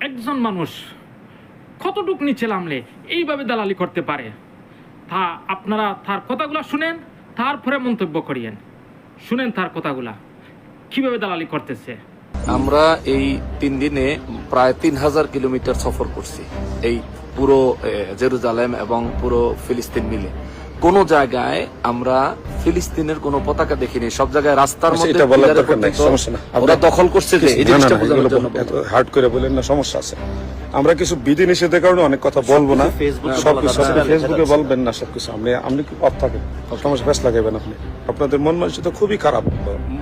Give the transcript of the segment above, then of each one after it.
একজন মানুষ কতটুক নিচে নামলে এইভাবে দালালি করতে পারে, তা আপনারা তার কথাগুলা শুনেন, তারপরে মন্তব্য করিয়েন। শুনেন তার কথাগুলা কিভাবে দালালি করতেছে। আমরা এই 3 দিনে প্রায় 3000 কিলোমিটার সফর করছি, এই পুরো জেরুজালেম এবং পুরো ফিলিস্তিন মিলে। কোন জায়গায় আমরা ফিলিস্তিনের কোন পতাকা দেখিনি। সব জায়গায় রাস্তার মধ্যে ওরা দখল করছে। যে এই জিনিসটা বোঝানোর জন্য হার্ড করে বলেন না, সমস্যা আছে। আমরা কিছু বিধি নিষেধের কারণে অনেক কথা বলবো না, সবকিছু ফেসবুকে বলবেন না, সবকিছু আপনি কি অফ থাকেন, সমস্যা ফেস লাগাবেন। আপনাদের মন মানসিকতা খুবই খারাপ।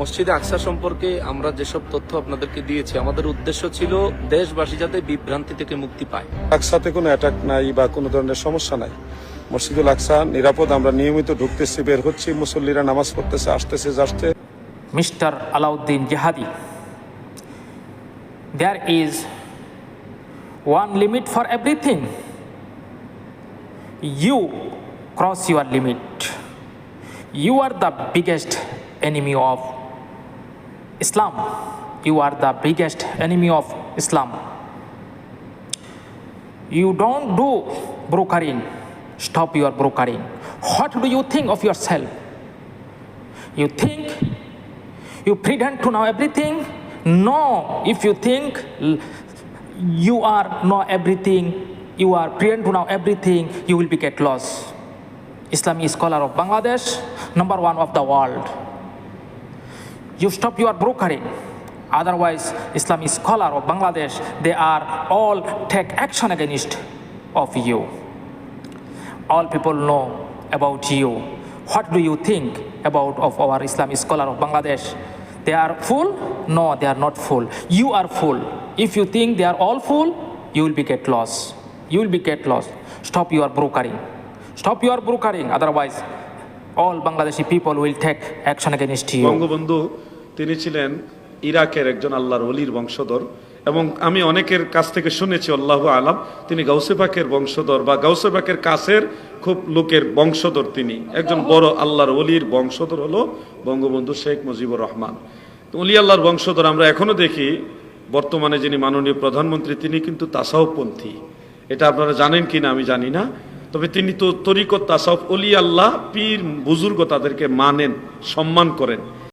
মসজিদে আকসা সম্পর্কে আমরা যেসব তথ্য আপনাদেরকে দিয়েছি, আমাদের উদ্দেশ্য ছিল দেশবাসী যাতে বিভ্রান্তি থেকে মুক্তি পায়। আকসাতে কোনো অ্যাটাক নাই বা কোনো ধরনের সমস্যা নাই। মসজিদুল আকসা নিরাপদ, আমরা নিয়মিত ঢুকতেছি, বের হচ্ছি, মুসল্লিরা নামাজ পড়তেছে, আসতেছে, যাচ্ছে। Mister Alauddin Jihadi, there is one limit for everything. You cross your limit. You are the biggest enemy of Islam. You are the biggest enemy of Islam. You don't do brokering. Stop your brokering. What do you think of yourself? You think you pretend to know everything? No. If you think you are know everything, you are pretend to know everything, you will be get lost. Islamic scholar of Bangladesh, number 1 of the world. You stop your brokering. Otherwise, Islamic scholar of Bangladesh, they are all take action against of you. All people know about you. What do you think about of our Islamic scholar of Bangladesh? They are full? No, they are not full. You are full. If you think they are all full, you will be get lost. You will be get lost. Stop your brokering. Stop your brokering. Otherwise, all Bangladeshi people will take action against you. Bangabandhu তিনি ছিলেন ইরাকের একজন আল্লাহর ওলির বংশধর, এবং আমি অনেকের কাছ থেকে শুনেছি, আল্লাহু আলাম, তিনি গাউসে পাকের বংশধর বা গাউসে পাকের কাছের খুব লোকের বংশধর। তিনি একজন বড় আল্লাহর ওলির বংশধর হলো বঙ্গবন্ধু শেখ মুজিবুর রহমান। ওলি আল্লাহর বংশধর আমরা এখনো দেখি। বর্তমানে যিনি মাননীয় প্রধানমন্ত্রী, তিনি কিন্তু তাসাউফপন্থী। এটা আপনারা জানেন কিনা আমি জানি না, তবে তিনি তো তরিকত তাসাউফ, ওলি আল্লাহ, পীর বুজুর্গ, তাদেরকে মানেন, সম্মান করেন।